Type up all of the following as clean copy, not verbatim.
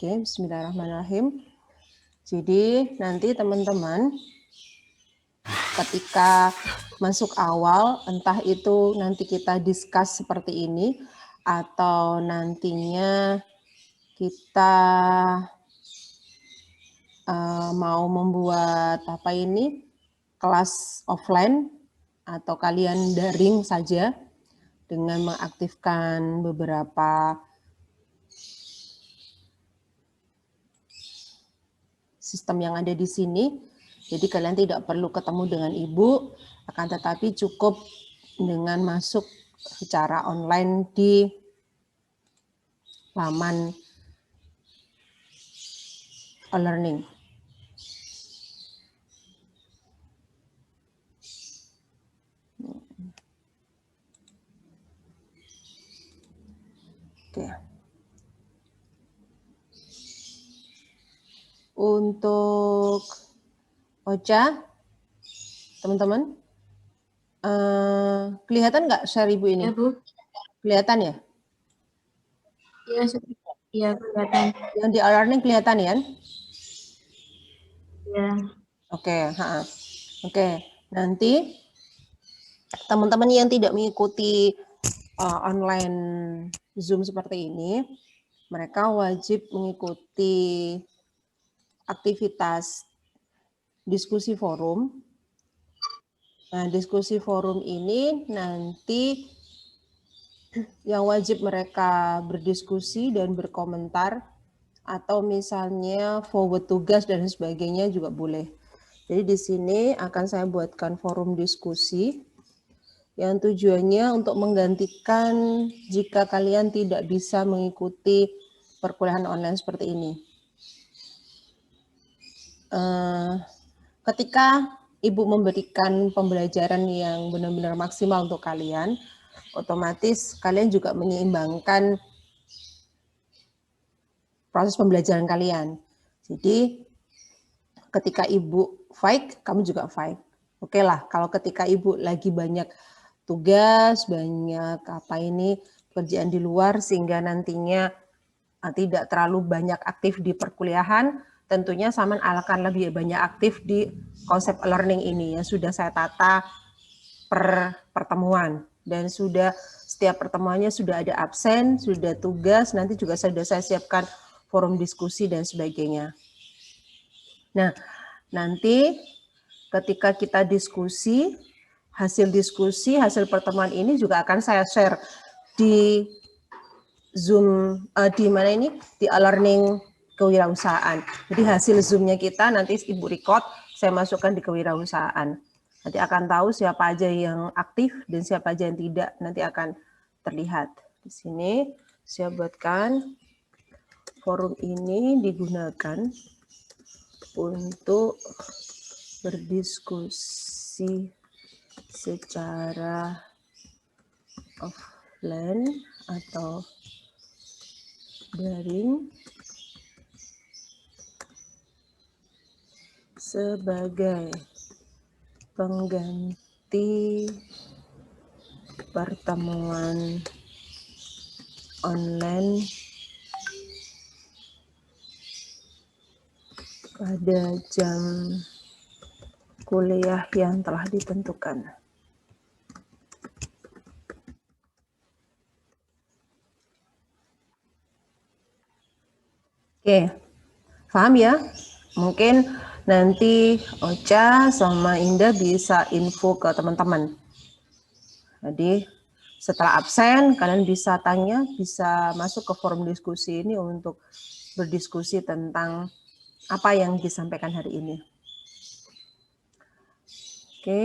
Oke, bismillahirrahmanirrahim. Jadi nanti teman-teman ketika masuk awal, entah itu nanti kita discuss seperti ini, atau nantinya kita mau membuat apa ini, kelas offline, atau kalian daring saja dengan mengaktifkan beberapa sistem yang ada di sini. Jadi kalian tidak perlu ketemu dengan ibu, akan tetapi cukup dengan masuk secara online di laman e-learning. Oke. Untuk Ocha, teman-teman, kelihatan nggak share ibu ini? Ya, Bu. Kelihatan ya? Iya, iya kelihatan. Yang di e-learning kelihatan ya? Iya. Oke, oke. Nanti teman-teman yang tidak mengikuti online Zoom seperti ini, mereka wajib mengikuti aktivitas diskusi forum. Nah, diskusi forum ini nanti yang wajib mereka berdiskusi dan berkomentar, atau misalnya forward tugas dan sebagainya juga boleh. Jadi di sini akan saya buatkan forum diskusi yang tujuannya untuk menggantikan jika kalian tidak bisa mengikuti perkuliahan online seperti ini. Ketika Ibu memberikan pembelajaran yang benar-benar maksimal untuk kalian, otomatis kalian juga menyeimbangkan proses pembelajaran kalian. Jadi ketika Ibu fight, kamu juga fight. Oke lah, kalau ketika Ibu lagi banyak tugas, banyak pekerjaan di luar sehingga nantinya tidak terlalu banyak aktif di perkuliahan, tentunya Saman akan lebih banyak aktif di konsep learning ini yang sudah saya tata per pertemuan, dan sudah setiap pertemuannya sudah ada absen, sudah tugas, nanti juga sudah saya siapkan forum diskusi dan sebagainya. Nah, nanti ketika kita diskusi, hasil pertemuan ini juga akan saya share di Zoom, di mana ini, di e-learning kewirausahaan. Jadi hasil Zoom-nya kita nanti Ibu record, saya masukkan di kewirausahaan. Nanti akan tahu siapa aja yang aktif dan siapa aja yang tidak, nanti akan terlihat. Di sini saya buatkan forum ini digunakan untuk berdiskusi secara offline atau daring sebagai pengganti pertemuan online pada jam kuliah yang telah ditentukan. Oke, paham ya? Mungkin nanti Ocha sama Indah bisa info ke teman-teman. Jadi setelah absen, kalian bisa tanya, bisa masuk ke forum diskusi ini untuk berdiskusi tentang apa yang disampaikan hari ini. Oke.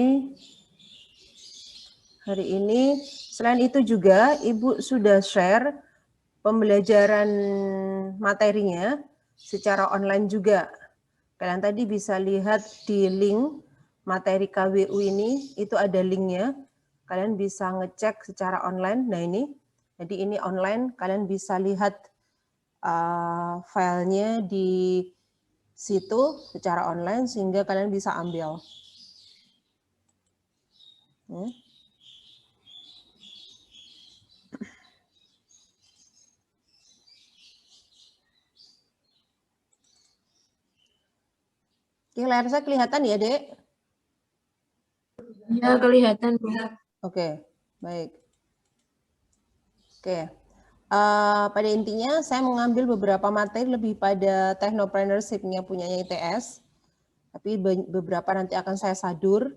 Hari ini, selain itu juga Ibu sudah share pembelajaran materinya secara online juga. Kalian tadi bisa lihat di link materi KWU ini, itu ada linknya. Kalian bisa ngecek secara online. Nah ini, jadi ini online, kalian bisa lihat filenya di situ secara online sehingga kalian bisa ambil. Oke, layar saya kelihatan ya, Dek? Ya, kelihatan, Bu. Oke, baik. Oke. Pada intinya saya mengambil beberapa materi lebih pada technopreneurship-nya punyanya ITS, tapi beberapa nanti akan saya sadur,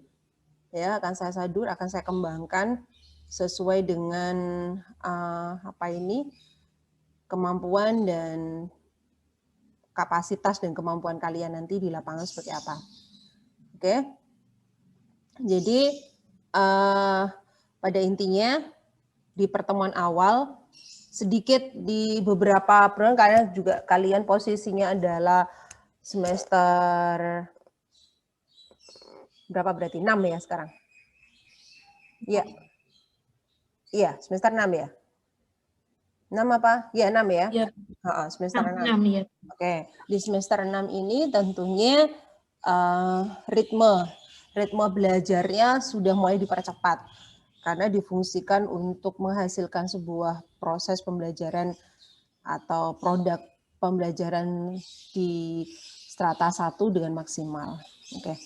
ya, akan saya kembangkan sesuai dengan kemampuan dan kapasitas dan kemampuan kalian nanti di lapangan seperti apa. Oke. Jadi pada intinya di pertemuan awal sedikit di beberapa program kalian posisinya adalah semester berapa berarti? 6 ya sekarang? Iya. Iya, semester 6 ya? 6 apa? Iya, 6 ya? Ya. Semester 6. Ya. Oke, di semester 6 ini tentunya ritme belajarnya sudah mulai dipercepat karena difungsikan untuk menghasilkan sebuah proses pembelajaran atau produk pembelajaran di strata 1 dengan maksimal. Oke,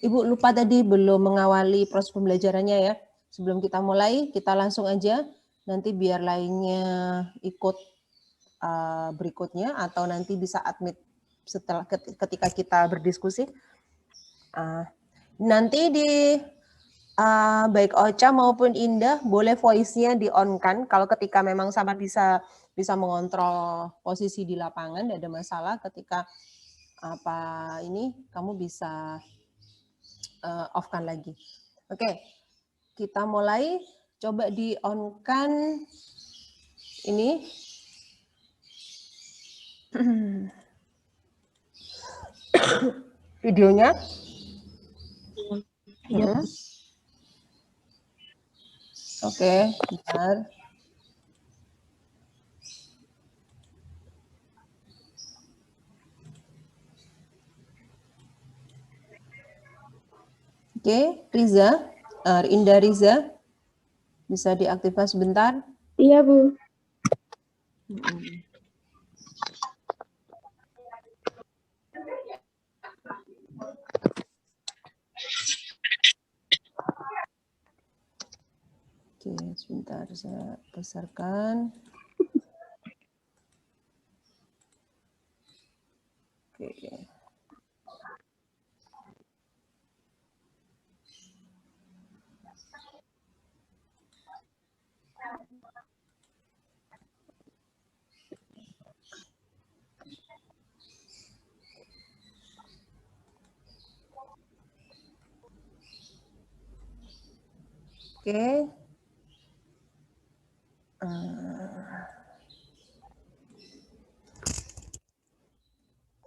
Ibu lupa tadi belum mengawali proses pembelajarannya ya. Sebelum kita mulai, kita langsung aja nanti biar lainnya ikut berikutnya atau nanti bisa admit setelah ketika kita berdiskusi. Nanti di baik Ocha maupun Indah boleh voice-nya di-on-kan kalau ketika memang sama bisa mengontrol posisi di lapangan, tidak ada masalah. Ketika kamu bisa off-kan lagi. Oke, kita mulai. Coba di-on-kan ini. Videonya. Ya. Oke, bentar. Oke, Riza, Indah Riza, bisa diaktifkan sebentar? Iya, Bu. Oke, sebentar saya besarkan. Oke. Oke.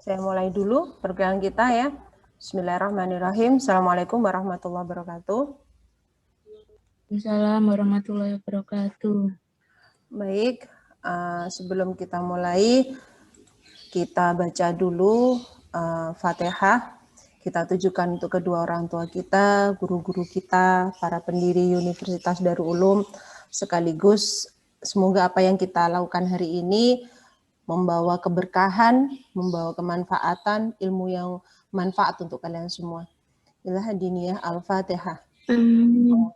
Saya mulai dulu perkuliahan kita ya. Bismillahirrahmanirrahim. Assalamualaikum warahmatullahi wabarakatuh. Waalaikumsalam warahmatullahi wabarakatuh. Baik, sebelum kita mulai, kita baca dulu Fatihah. Kita tujukan untuk kedua orang tua kita, guru-guru kita, para pendiri Universitas Darul Ulum, sekaligus semoga apa yang kita lakukan hari ini membawa keberkahan, membawa kemanfaatan, ilmu yang manfaat untuk kalian semua. Ila hadiniyah Al-Fatihah. Amin.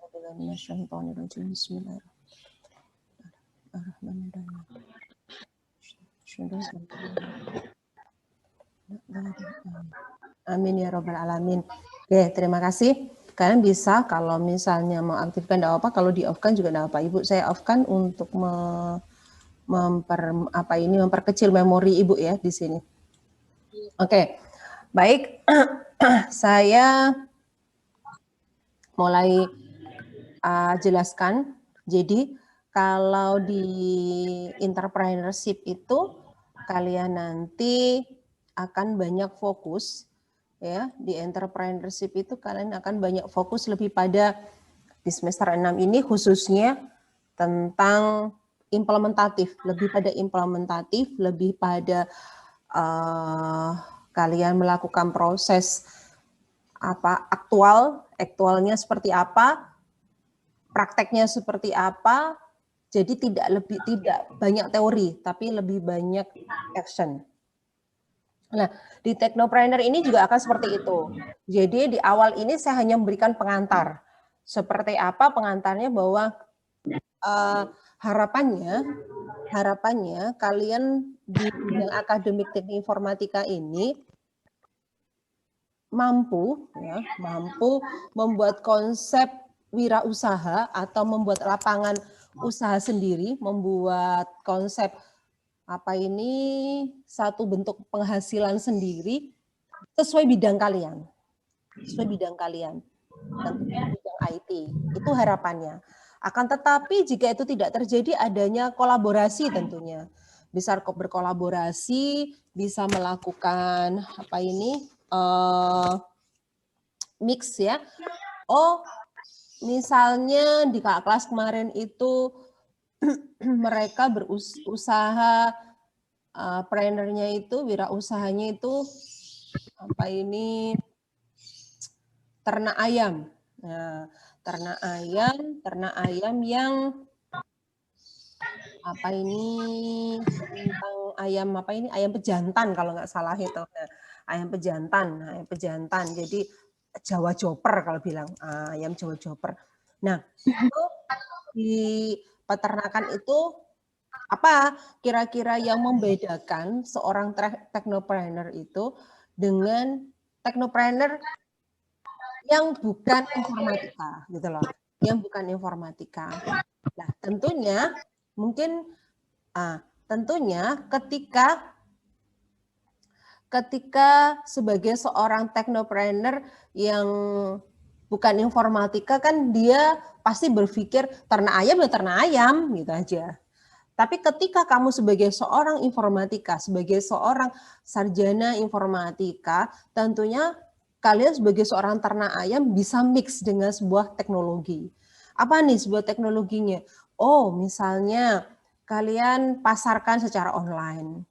Amin ya robbal alamin. Oke, terima kasih. Kalian bisa kalau misalnya mau aktifkan tidak apa, kalau di off kan juga tidak apa. Ibu saya off kan untuk memperkecil memori Ibu ya di sini. Oke. Baik. Saya mulai jelaskan. Jadi kalau di entrepreneurship itu kalian nanti akan banyak fokus ya, di entrepreneurship itu kalian akan banyak fokus lebih pada di semester 6 ini khususnya tentang implementatif, lebih pada implementatif, lebih pada kalian melakukan proses aktualnya seperti apa, prakteknya seperti apa. Jadi tidak banyak teori, tapi lebih banyak action. Nah, di Technopreneur ini juga akan seperti itu. Jadi di awal ini saya hanya memberikan pengantar. Seperti apa pengantarnya, bahwa harapannya kalian di bidang akademik teknik informatika ini mampu membuat konsep wirausaha atau membuat lapangan usaha sendiri, membuat konsep satu bentuk penghasilan sendiri sesuai bidang kalian. Tentunya bidang IT. Itu harapannya. Akan tetapi jika itu tidak terjadi, adanya kolaborasi tentunya. Bisa berkolaborasi, bisa melakukan mix ya. Misalnya di kakak kelas kemarin itu mereka berusaha, prenernya itu, wirausahanya itu ternak ayam. Nah, ternak ayam yang tentang ayam pejantan kalau nggak salah itu. Nah, ayam pejantan. Jadi Jawa Joper kalau bilang, ayam Jawa Joper. Nah, itu di peternakan itu apa kira-kira yang membedakan seorang technopreneur itu dengan technopreneur yang bukan informatika, gitu loh. Yang bukan informatika. Nah, tentunya ketika sebagai seorang technopreneur yang bukan informatika, kan dia pasti berpikir ternak ayam ya ternak ayam gitu aja. Tapi ketika kamu sebagai seorang informatika, sebagai seorang sarjana informatika, tentunya kalian sebagai seorang ternak ayam bisa mix dengan sebuah teknologi. Apa nih sebuah teknologinya? Oh, misalnya kalian pasarkan secara online.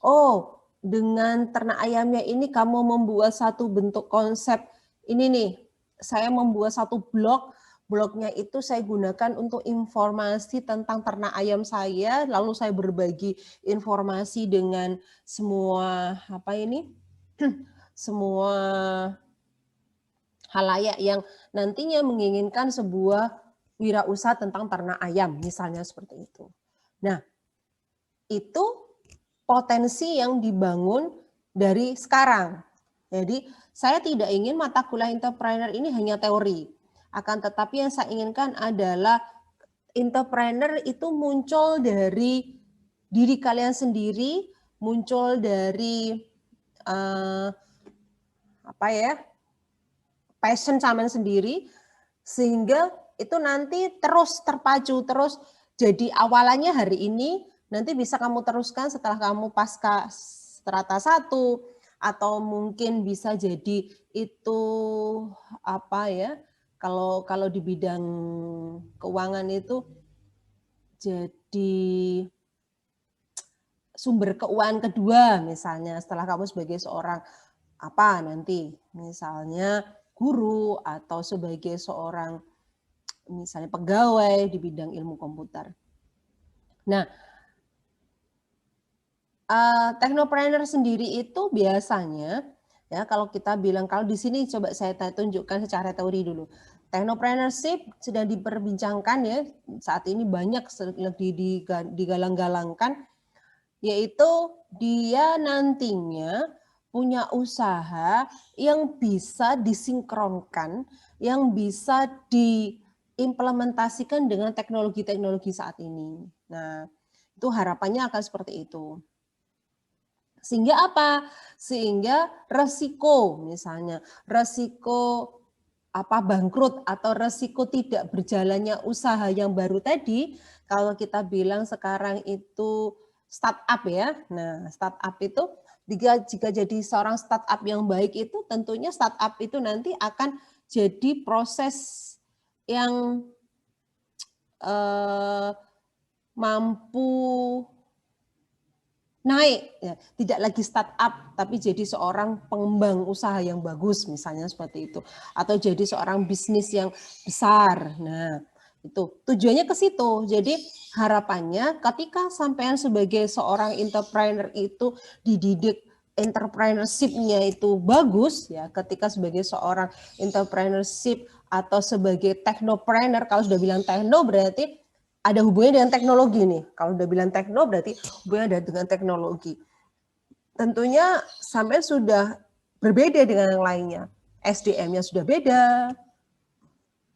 Oh, dengan ternak ayamnya ini kamu membuat satu bentuk konsep, ini nih, saya membuat satu blognya itu saya gunakan untuk informasi tentang ternak ayam saya, lalu saya berbagi informasi dengan semua semua halayak yang nantinya menginginkan sebuah wirausaha tentang ternak ayam, misalnya seperti itu. Nah, itu potensi yang dibangun dari sekarang. Jadi, saya tidak ingin mata kuliah entrepreneur ini hanya teori. Akan tetapi yang saya inginkan adalah entrepreneur itu muncul dari diri kalian sendiri, muncul dari passion kalian sendiri, sehingga itu nanti terus terpacu, terus jadi awalannya hari ini, nanti bisa kamu teruskan setelah kamu pasca strata 1, atau mungkin bisa jadi itu kalau di bidang keuangan itu jadi sumber keuangan kedua, misalnya setelah kamu sebagai seorang nanti misalnya guru atau sebagai seorang misalnya pegawai di bidang ilmu komputer. Nah, technopreneur sendiri itu biasanya ya, kalau kita bilang, kalau di sini coba saya tunjukkan secara teori dulu. Technopreneurship sedang diperbincangkan ya, saat ini banyak digalang-galangkan, yaitu dia nantinya punya usaha yang bisa disinkronkan, yang bisa diimplementasikan dengan teknologi-teknologi saat ini. Nah, itu harapannya akan seperti itu. Sehingga apa? Sehingga resiko, misalnya resiko bangkrut atau resiko tidak berjalannya usaha yang baru tadi, kalau kita bilang sekarang itu startup ya. Nah, startup itu jika jadi seorang startup yang baik itu, tentunya startup itu nanti akan jadi proses yang mampu naik, ya. Tidak lagi startup, tapi jadi seorang pengembang usaha yang bagus, misalnya seperti itu. Atau jadi seorang bisnis yang besar. Nah, itu tujuannya ke situ. Jadi harapannya ketika sampean sebagai seorang entrepreneur itu dididik entrepreneurship-nya itu bagus ya, ketika sebagai seorang entrepreneurship atau sebagai technopreneur, kalau sudah bilang techno berarti ada hubungannya dengan teknologi nih. Kalau udah bilang tekno berarti hubungannya dengan teknologi. Tentunya sampai sudah berbeda dengan yang lainnya. SDM-nya sudah beda.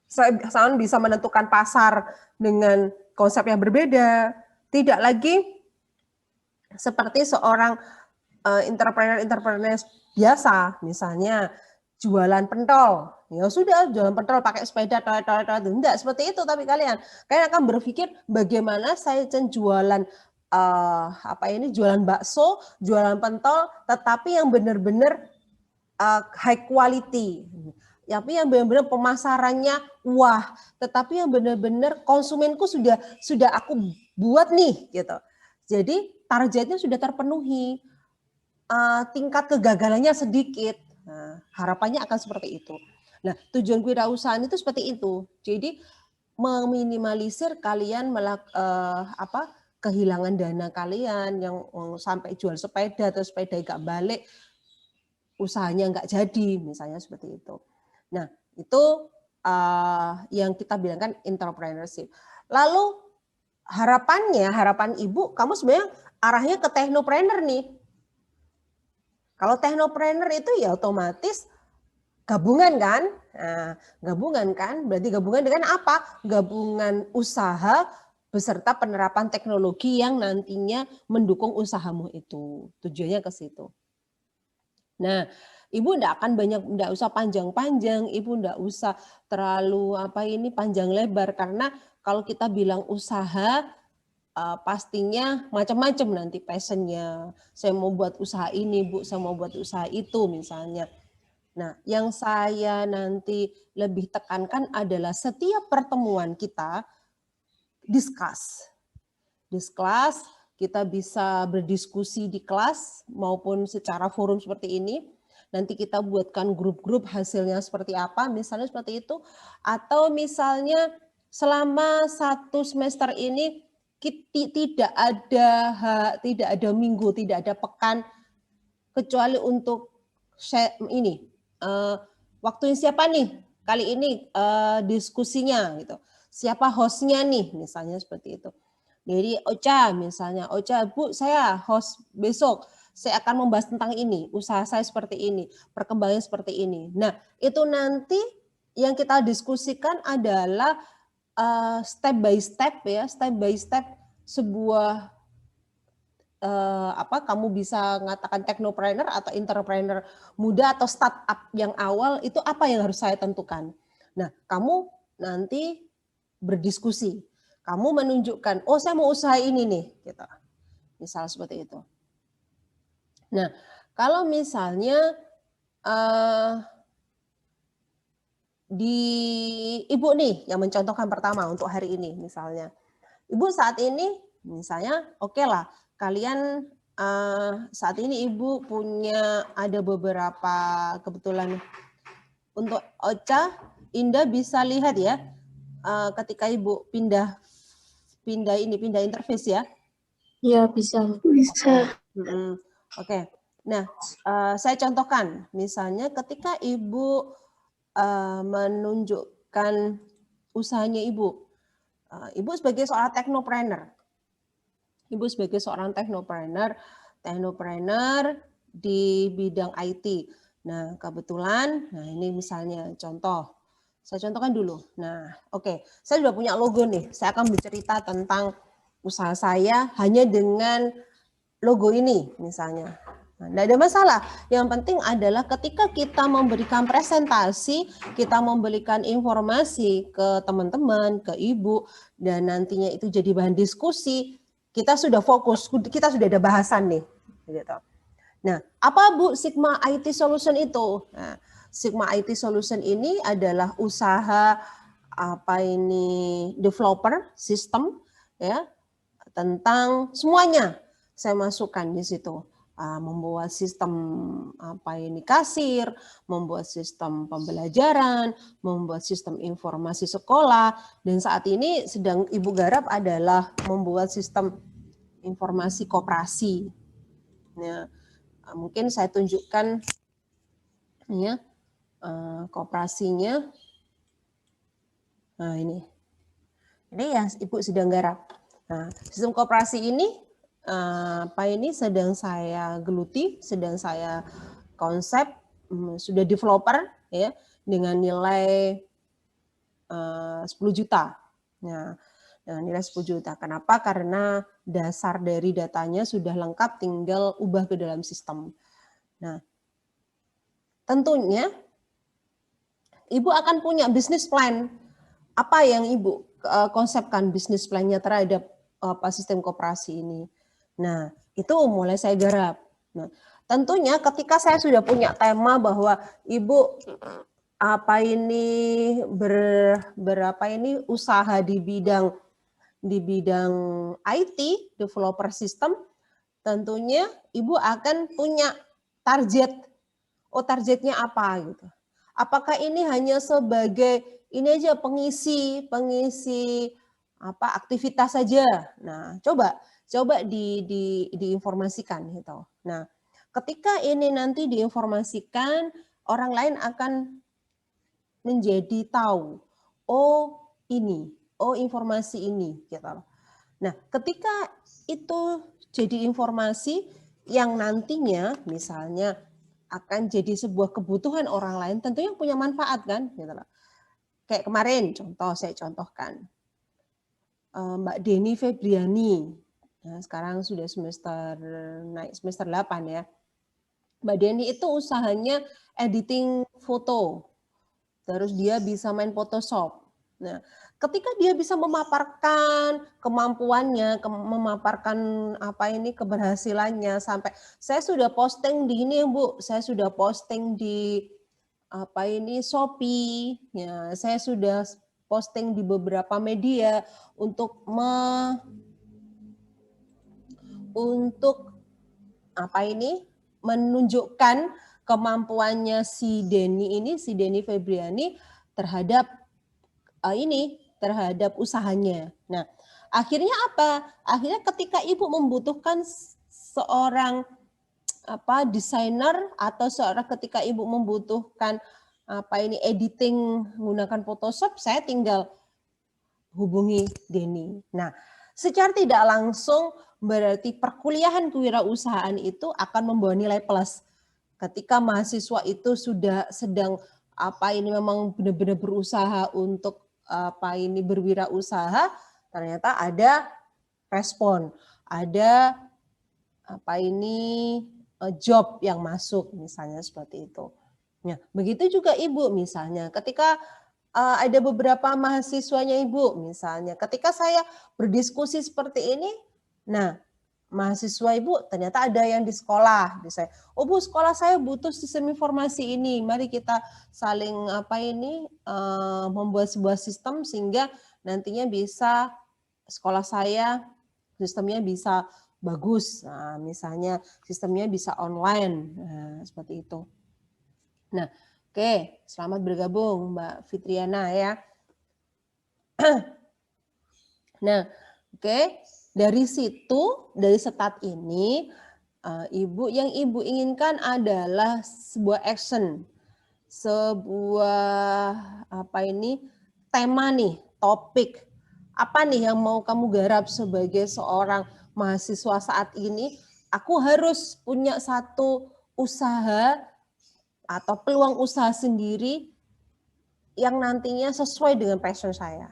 Saya bisa menentukan pasar dengan konsep yang berbeda. Tidak lagi seperti seorang entrepreneur biasa, misalnya jualan pentol. Ya sudah, jualan pentol pakai sepeda, tidak seperti itu. Tapi kalian akan berpikir bagaimana saya jualan jualan bakso, jualan pentol, tetapi yang benar-benar high quality. Tapi yang benar-benar pemasarannya wah, tetapi yang benar-benar konsumenku sudah aku buat nih gitu. Jadi targetnya sudah terpenuhi, tingkat kegagalannya sedikit. Nah, harapannya akan seperti itu. Nah, tujuan kewirausahaan itu seperti itu. Jadi meminimalisir kalian kehilangan dana kalian yang sampai jual sepeda atau sepeda nggak balik, usahanya nggak jadi, misalnya seperti itu. Nah, itu yang kita bilangkan entrepreneurship. Lalu harapan ibu, kamu sebenarnya arahnya ke technopreneur nih. Kalau technopreneur itu ya otomatis gabungan kan? Nah, gabungan kan? Berarti gabungan dengan apa? Gabungan usaha beserta penerapan teknologi yang nantinya mendukung usahamu itu. Tujuannya ke situ. Nah, ibu enggak usah panjang-panjang, ibu enggak usah terlalu panjang lebar, karena kalau kita bilang usaha pastinya macam-macam nanti passionnya. Saya mau buat usaha ini, Bu, saya mau buat usaha itu misalnya. Nah, yang saya nanti lebih tekankan adalah setiap pertemuan kita discuss, kita bisa berdiskusi di kelas maupun secara forum seperti ini. Nanti kita buatkan grup-grup hasilnya seperti apa, misalnya seperti itu. Atau misalnya selama 1 semester ini tidak ada minggu, tidak ada pekan kecuali untuk waktunya siapa nih kali ini diskusinya gitu. Siapa hostnya nih, misalnya seperti itu. Jadi Ocha misalnya, Ocha, Bu, saya host besok, saya akan membahas tentang ini, usaha saya seperti ini, perkembangannya seperti ini. Nah, itu nanti yang kita diskusikan adalah step by step sebuah kamu bisa mengatakan technopreneur atau entrepreneur muda atau startup yang awal itu apa yang harus saya tentukan. Nah, kamu nanti berdiskusi. Kamu menunjukkan, oh saya mau usaha ini nih, gitu. Misal seperti itu. Nah, kalau misalnya di Ibu nih yang mencontohkan pertama untuk hari ini misalnya. Ibu saat ini misalnya oke lah kalian saat ini Ibu punya ada beberapa kebetulan untuk Ocha, Indah bisa lihat ya ketika Ibu pindah interface ya. Ya, bisa. Bisa. Oke. Nah, saya contohkan misalnya ketika Ibu menunjukkan usahanya Ibu. Ibu sebagai seorang technopreneur. Ibu sebagai seorang technopreneur di bidang IT. Nah, kebetulan, nah ini misalnya contoh. Saya contohkan dulu. Nah, oke. Saya sudah punya logo nih. Saya akan bercerita tentang usaha saya hanya dengan logo ini misalnya. Nah, tidak ada masalah. Yang penting adalah ketika kita memberikan presentasi, kita memberikan informasi ke teman-teman, ke Ibu, dan nantinya itu jadi bahan diskusi, kita sudah fokus, kita sudah ada bahasan nih. Gitu. Nah, apa Bu Sigma IT Solution itu? Nah, Sigma IT Solution ini adalah usaha developer sistem ya tentang semuanya saya masukkan di situ. Membuat sistem kasir, membuat sistem pembelajaran, membuat sistem informasi sekolah, dan saat ini sedang Ibu garap adalah membuat sistem informasi koperasi. Nah, Mungkin saya tunjukkan ya koperasinya. Nah, ini ya Ibu sedang garap. Nah, sistem koperasi ini sedang saya geluti, sedang saya konsep, sudah developer ya dengan nilai 10 juta. Nah, dengan nilai 10 juta. Kenapa? Karena dasar dari datanya sudah lengkap, tinggal ubah ke dalam sistem. Nah, tentunya Ibu akan punya bisnis plan. Apa yang Ibu konsepkan bisnis plan-nya terhadap sistem koperasi ini? Nah, itu mulai saya garap. Nah, tentunya ketika saya sudah punya tema bahwa Ibu usaha di bidang IT, developer system, tentunya Ibu akan punya target. Targetnya apa gitu. Apakah ini hanya sebagai ini aja pengisi aktivitas saja. Nah, coba diinformasikan gitu. Nah, ketika ini nanti diinformasikan, orang lain akan menjadi tahu, informasi ini gitu. Nah, ketika itu jadi informasi yang nantinya misalnya akan jadi sebuah kebutuhan orang lain, tentunya punya manfaat kan, gitu loh. Kayak kemarin saya contohkan Mbak Deni Febriani, sekarang sudah naik semester 8 ya. Mbak Deni itu usahanya editing foto, terus dia bisa main Photoshop. Nah, ketika dia bisa memaparkan kemampuannya, memaparkan keberhasilannya sampai saya sudah posting di ini Bu, saya sudah posting di Shopee, ya, saya sudah posting di beberapa media untuk menunjukkan kemampuannya si Deni Febriani terhadap terhadap usahanya. Nah, akhirnya apa? Akhirnya ketika Ibu membutuhkan seorang desainer atau ketika Ibu membutuhkan editing menggunakan Photoshop, saya tinggal hubungi Deni. Nah, secara tidak langsung berarti perkuliahan kewirausahaan itu akan membawa nilai plus. Ketika mahasiswa itu sudah sedang memang benar-benar berusaha untuk berwirausaha, ternyata ada respon, ada job yang masuk misalnya seperti itu. Nah, begitu juga Ibu misalnya ketika ada beberapa mahasiswanya Ibu misalnya, ketika saya berdiskusi seperti ini, nah mahasiswa Ibu ternyata ada yang di sekolah, misalnya, Bu sekolah saya butuh sistem informasi ini, mari kita saling membuat sebuah sistem sehingga nantinya bisa sekolah saya sistemnya bisa bagus, nah, misalnya sistemnya bisa online, nah, seperti itu. Nah, oke, selamat bergabung Mbak Fitriana ya. Nah, oke, dari situ, dari start ini, yang Ibu inginkan adalah sebuah action, sebuah tema nih, topik. Apa nih yang mau kamu garap sebagai seorang mahasiswa saat ini? Aku harus punya satu usaha atau peluang usaha sendiri yang nantinya sesuai dengan passion saya.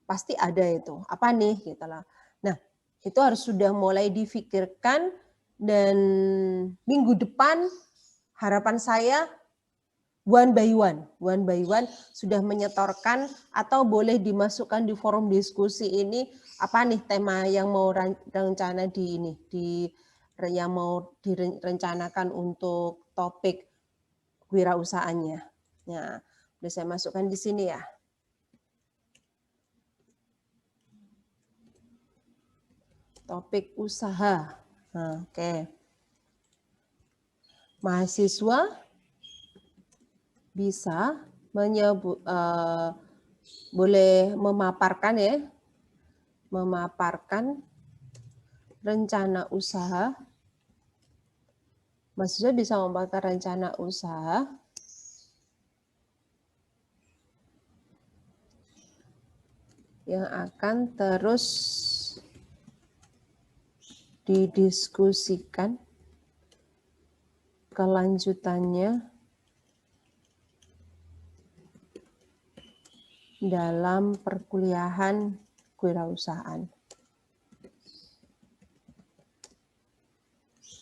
Pasti ada itu. Apa nih gitu lah. Nah, itu harus sudah mulai difikirkan dan minggu depan harapan saya one by one sudah menyetorkan atau boleh dimasukkan di forum diskusi ini apa nih tema yang mau rencana yang mau direncanakan untuk topik wirausahaannya. Nah, udah saya masukkan di sini ya. Topik usaha. Nah, oke. Mahasiswa bisa boleh memaparkan ya, memaparkan rencana usaha Mahasiswa bisa membuat rencana usaha yang akan terus didiskusikan kelanjutannya dalam perkuliahan kewirausahaan.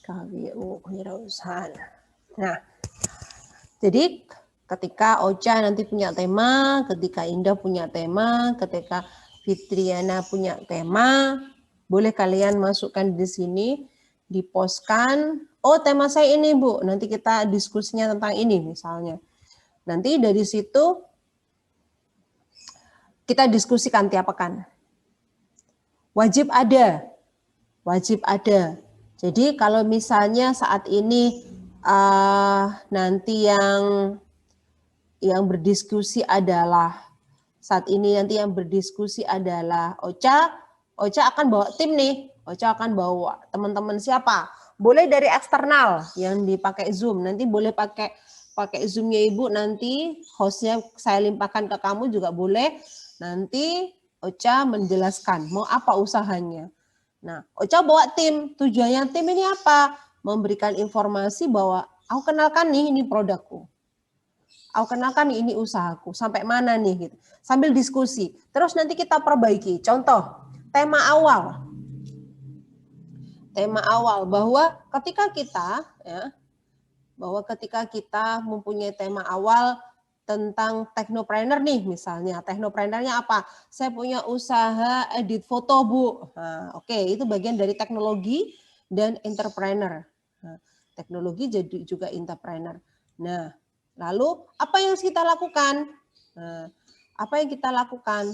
KWU kewirausahaan. Nah, jadi ketika Ocha nanti punya tema, ketika Indah punya tema, ketika Fitriana punya tema, boleh kalian masukkan di sini, dipostkan. Oh, tema saya ini, Bu. Nanti kita diskusinya tentang ini misalnya. Nanti dari situ kita diskusikan tiap pekan. Wajib ada. Wajib ada. Jadi kalau misalnya saat ini nanti yang berdiskusi adalah Ocha akan bawa tim nih. Ocha akan bawa teman-teman siapa? Boleh dari eksternal yang dipakai Zoom. Nanti boleh pakai Zoom-nya Ibu, nanti hostnya saya limpahkan ke kamu juga boleh. Nanti Ocha menjelaskan mau apa usahanya. Nah, Ocha bawa tim. Tujuannya tim ini apa? Memberikan informasi bahwa aku kenalkan nih ini produkku. Aku kenalkan nih ini usahaku. Sampai mana nih gitu. Sambil diskusi. Terus nanti kita perbaiki. Contoh, tema awal. Tema awal bahwa ketika kita mempunyai tema awal tentang teknopreneur nih misalnya. Teknopreneurnya apa? Saya punya usaha edit foto, Bu. Nah, oke, itu bagian dari teknologi dan entrepreneur. Nah, teknologi jadi juga entrepreneur. Nah, lalu apa yang kita lakukan? Nah, apa yang kita lakukan?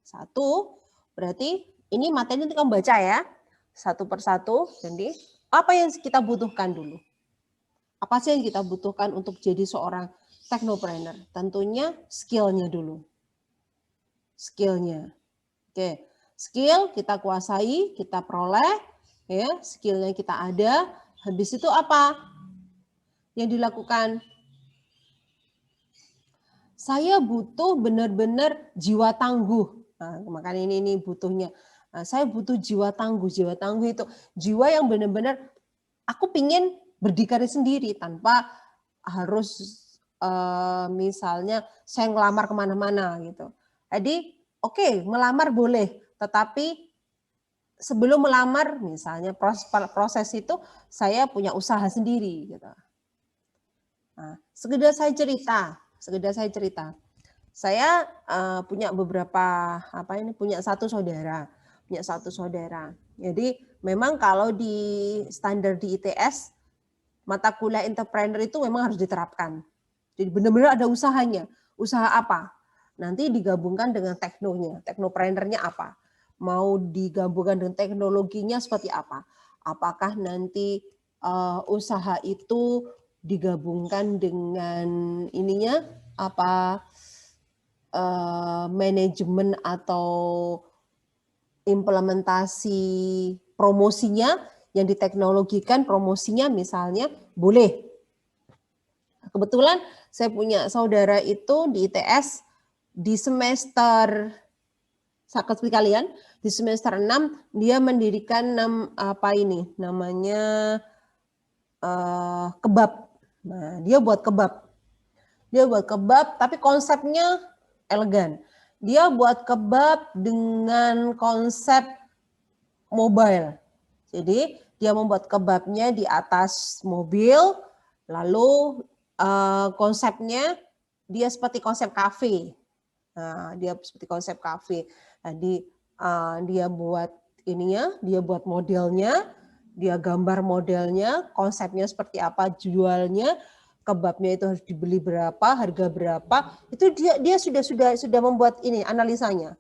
Satu, berarti ini materi nanti kamu baca ya. Satu persatu. Jadi, apa yang kita butuhkan dulu? Apa sih yang kita butuhkan untuk jadi seorang teknopreneur? Tentunya skill-nya dulu. Skill-nya. Oke, skill kita kuasai, kita peroleh, ya, skill-nya kita ada. Habis itu apa yang dilakukan? Saya butuh benar-benar jiwa tangguh. Nah, makanya ini butuhnya. Nah, saya butuh jiwa tangguh. Jiwa tangguh itu jiwa yang benar-benar aku pingin berdikari sendiri tanpa harus misalnya saya ngelamar kemana-mana gitu. Jadi oke, melamar boleh, tetapi sebelum melamar misalnya proses itu saya punya usaha sendiri gitu. Nah, sekedar saya cerita. Saya punya punya satu saudara. Jadi memang kalau di standar di ITS mata kuliah entrepreneur itu memang harus diterapkan. Jadi benar-benar ada usahanya. Usaha apa? Nanti digabungkan dengan teknonya. Teknopreneurnya apa? Mau digabungkan dengan teknologinya seperti apa? Apakah nanti usaha itu digabungkan dengan ininya manajemen atau implementasi promosinya yang diteknologikan promosinya misalnya boleh. Kebetulan saya punya saudara itu di ITS di semester di semester 6 dia mendirikan namanya kebab. Nah, dia buat kebab tapi konsepnya elegan. Dia buat kebab dengan konsep mobile. Jadi dia membuat kebabnya di atas mobil, lalu konsepnya dia seperti konsep kafe. Nah, dia seperti konsep kafe. Jadi dia buat dia buat modelnya, dia gambar modelnya, konsepnya seperti apa, jualnya, kebabnya itu harus dibeli berapa, harga berapa, itu dia sudah membuat analisanya.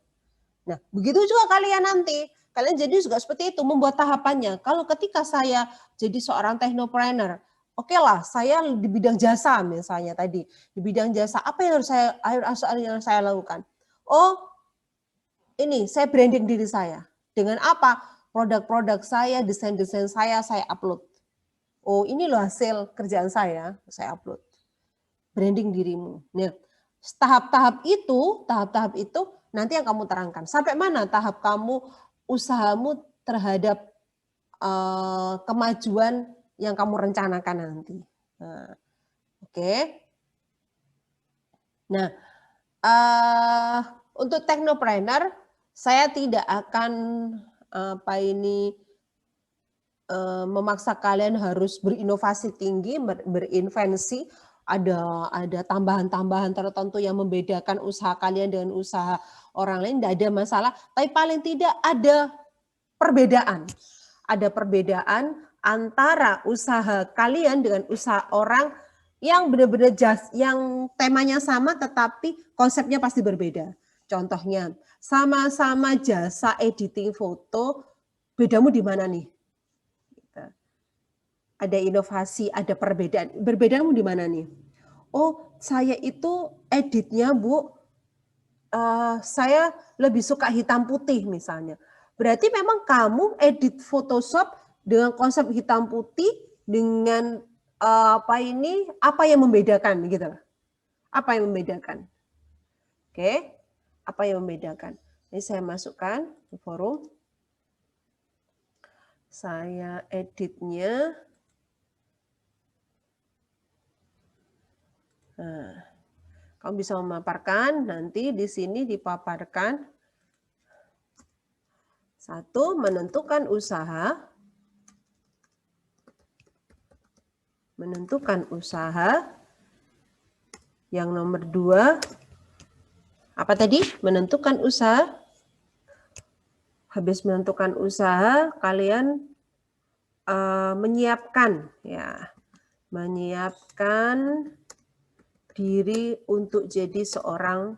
Nah, begitu juga kalian nanti. Kalian jadi juga seperti itu, membuat tahapannya. Kalau ketika saya jadi seorang teknopreneur, oke lah, saya di bidang jasa misalnya tadi. Di bidang jasa, apa yang harus saya lakukan? Oh, ini saya branding diri saya. Dengan apa? Produk-produk saya, desain-desain saya upload. Oh, ini loh hasil kerjaan saya upload. Branding dirimu. Nah, tahap-tahap itu nanti yang kamu terangkan. Sampai mana tahap kamu, usahamu terhadap kemajuan yang kamu rencanakan nanti. Nah, oke. Nah, untuk technopreneur, saya tidak akan memaksa kalian harus berinovasi tinggi, berinvensi, ada tambahan-tambahan tertentu yang membedakan usaha kalian dengan usaha orang lain, tidak ada masalah. Tapi paling tidak ada perbedaan. Ada perbedaan antara usaha kalian dengan usaha orang yang benar-benar yang temanya sama tetapi konsepnya pasti berbeda. Contohnya, sama-sama jasa editing foto, bedamu di mana nih? Ada inovasi, ada perbedaan. Berbedamu di mana nih? Oh, saya itu editnya, Bu, saya lebih suka hitam putih misalnya. Berarti memang kamu edit Photoshop dengan konsep hitam putih dengan apa yang membedakan gitu? Apa yang membedakan? Oke, apa yang membedakan? Ini saya masukkan ke forum. Saya editnya. Nah, kamu bisa memaparkan, nanti di sini dipaparkan. 1, menentukan usaha. Menentukan usaha. Yang nomor 2, apa tadi? Menentukan usaha. Habis menentukan usaha, kalian menyiapkan, ya, menyiapkan diri untuk jadi seorang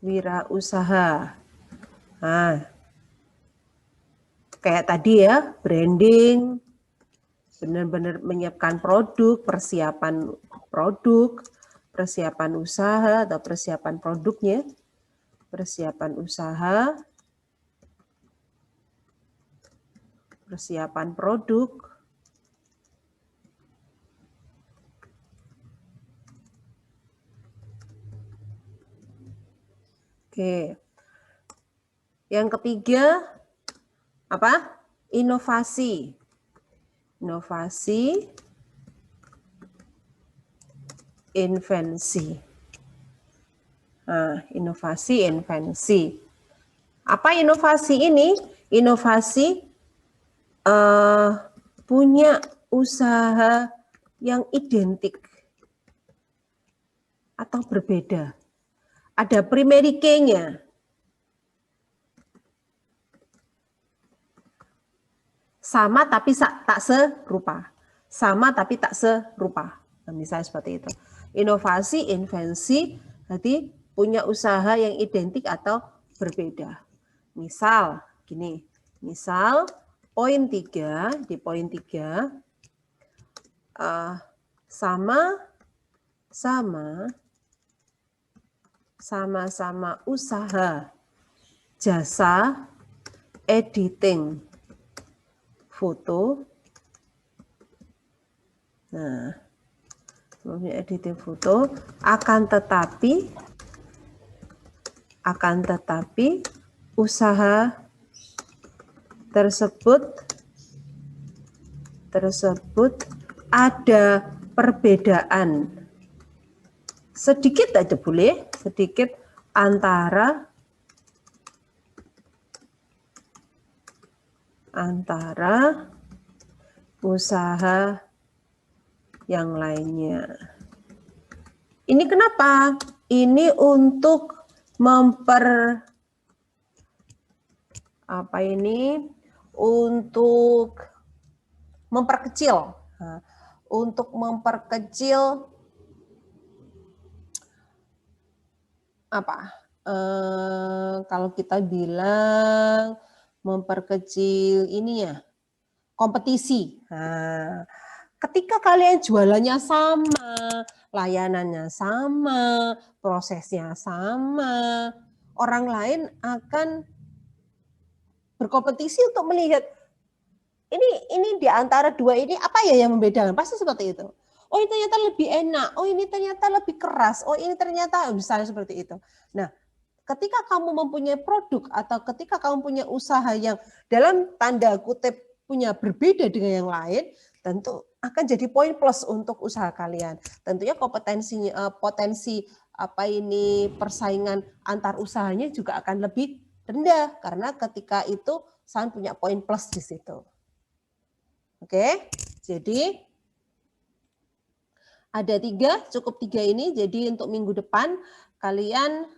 wirausaha. Nah, kayak tadi ya, branding, benar-benar menyiapkan produk, persiapan usaha atau persiapan produknya, persiapan usaha, persiapan produk, oke. Yang ketiga, apa? Inovasi. Inovasi, invensi. Nah, inovasi, invensi. Apa inovasi ini? Inovasi punya usaha yang identik atau berbeda. Ada primary key-nya. Sama tapi tak serupa. Sama tapi tak serupa. Nah, misalnya seperti itu. Inovasi, invensi, berarti punya usaha yang identik atau berbeda. Misal, gini. Misal, poin 3, di poin 3, sama-sama usaha jasa editing foto. Nah, editing foto akan tetapi usaha tersebut ada perbedaan sedikit aja boleh, sedikit antara usaha yang lainnya. Ini kenapa? Ini untuk untuk memperkecil. Nah, untuk memperkecil kalau kita bilang memperkecil ini ya, kompetisi. Nah, ketika kalian jualannya sama, layanannya sama, prosesnya sama, orang lain akan berkompetisi untuk melihat ini di antara dua ini apa ya yang membedakan, pasti seperti itu. Oh ini ternyata lebih enak, oh ini ternyata lebih keras, oh ini ternyata misalnya seperti itu. Nah, ketika kamu mempunyai produk atau ketika kamu punya usaha yang dalam tanda kutip punya berbeda dengan yang lain, tentu akan jadi poin plus untuk usaha kalian. Tentunya potensi persaingan antar usahanya juga akan lebih rendah karena ketika itu saya punya poin plus di situ. Oke, jadi ada 3, cukup 3 ini. Jadi untuk minggu depan kalian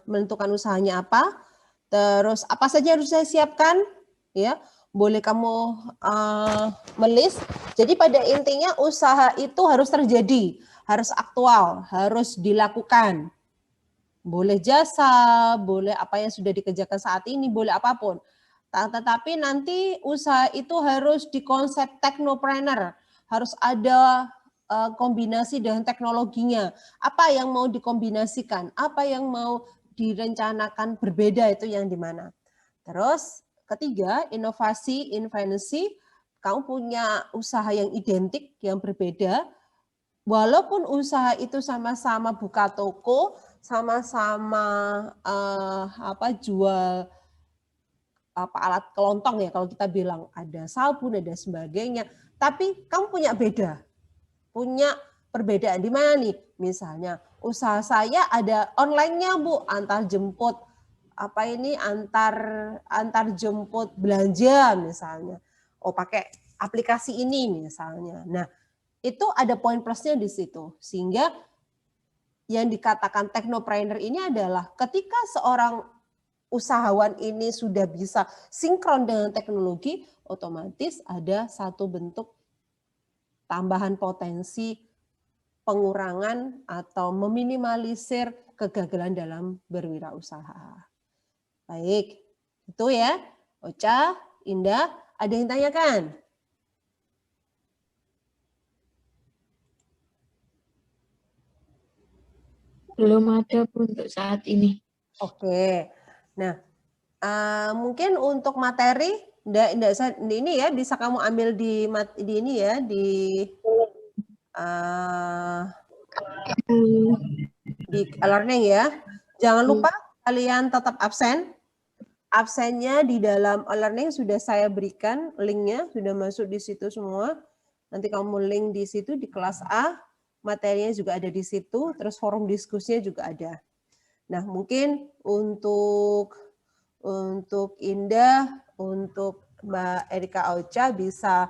menentukan usahanya apa, terus apa saja harus saya siapkan, ya. Boleh kamu melis. Jadi pada intinya usaha itu harus terjadi, harus aktual, harus dilakukan. Boleh jasa, boleh apa yang sudah dikerjakan saat ini, boleh apapun. Tetapi nanti usaha itu harus di konsep technopreneur, harus ada kombinasi dengan teknologinya. Apa yang mau dikombinasikan, apa yang mau direncanakan berbeda itu yang di mana. Terus ketiga, inovasi, invensi. Kamu punya usaha yang identik, yang berbeda. Walaupun usaha itu sama-sama buka toko, sama-sama jual alat kelontong ya kalau kita bilang ada sabun ada sebagainya, tapi kamu punya perbedaan di mana nih? Misalnya usaha saya ada online-nya Bu, antar jemput antar jemput belanja misalnya. Oh pakai aplikasi ini misalnya. Nah, itu ada poin plusnya di situ. Sehingga yang dikatakan technopreneur ini adalah ketika seorang usahawan ini sudah bisa sinkron dengan teknologi, otomatis ada satu bentuk tambahan potensi pengurangan atau meminimalisir kegagalan dalam berwirausaha. Baik, itu ya. Ocha, Indah, ada yang tanyakan? Belum ada Bu untuk saat ini. Oke. Nah, mungkin untuk materi ini ya bisa kamu ambil di ini ya di e-learning ya. Jangan lupa kalian tetap absen. Absennya di dalam e-learning sudah saya berikan linknya, sudah masuk di situ semua. Nanti kamu link di situ di kelas A, materinya juga ada di situ, terus forum diskusinya juga ada. Nah, mungkin untuk Indah, untuk Mbak Erika Aucha bisa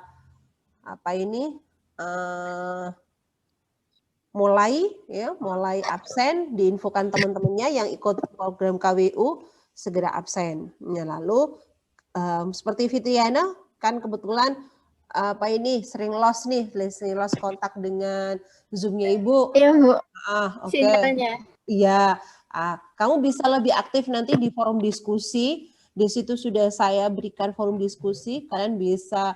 mulai absen, diinfokan teman-temannya yang ikut program KWU segera absen. Ya, lalu seperti Fitriana kan kebetulan sering lost kontak dengan Zoom-nya Ibu. Iya Bu. Oke. Iya, kamu bisa lebih aktif nanti di forum diskusi. Di situ sudah saya berikan forum diskusi. Kalian bisa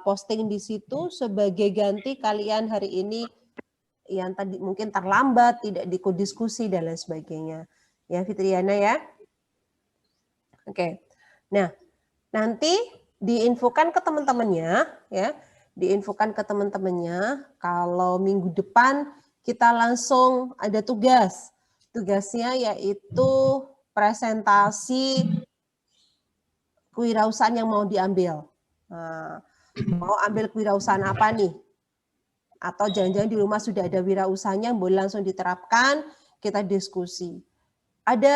posting di situ sebagai ganti kalian hari ini yang tadi mungkin terlambat, tidak diikut diskusi dan lain sebagainya. Ya, Fitriana ya. Oke. Nah, nanti diinfokan ke teman-temannya ya. Diinfokan ke teman-temannya kalau minggu depan kita langsung ada tugas. Tugasnya yaitu presentasi kewirausahaan yang mau diambil. Nah, mau ambil kewirausahaan apa nih? Atau jangan-jangan di rumah sudah ada wirausahanya yang boleh langsung diterapkan, kita diskusi. Ada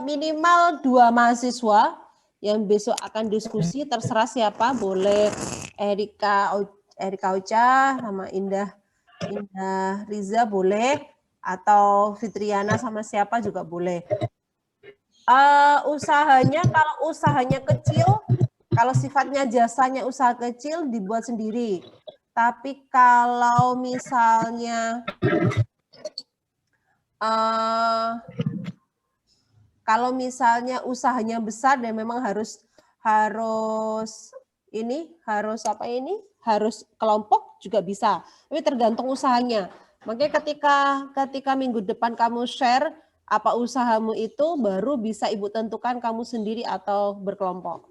minimal 2 mahasiswa yang besok akan diskusi, terserah siapa, boleh Erika Aucha sama Indah Riza boleh, atau Fitriana sama siapa juga boleh. Usahanya, kalau usahanya kecil, kalau sifatnya jasanya usaha kecil dibuat sendiri. Tapi kalau misalnya usahanya besar dan memang harus kelompok juga bisa. Tapi tergantung usahanya. Makanya ketika minggu depan kamu share apa usahamu itu baru bisa Ibu tentukan kamu sendiri atau berkelompok.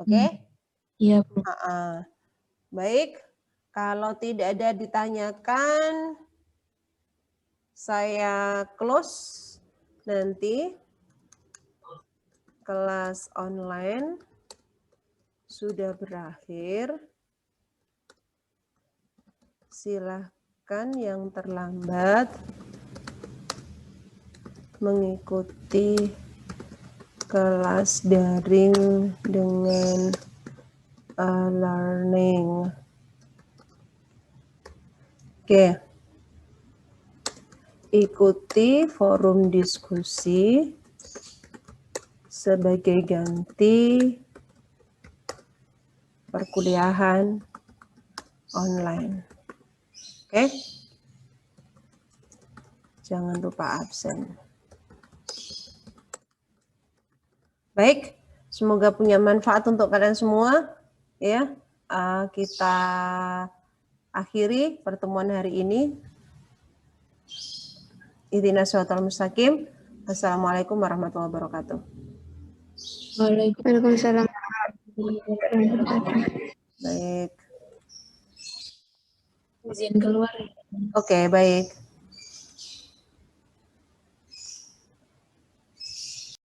Oke? Iya, Bu. Baik, kalau tidak ada ditanyakan, saya close nanti kelas online sudah berakhir. Silahkan yang terlambat mengikuti kelas daring dengan learning. Oke. Ikuti forum diskusi sebagai ganti perkuliahan online. Oke? Jangan lupa absen. Baik, semoga punya manfaat untuk kalian semua. Ya, kita akhiri pertemuan hari ini. Ihdinas shiratal mustaqim. Assalamualaikum warahmatullahi wabarakatuh. Waalaikumsalam. Baik. Izin keluar. Oke, baik.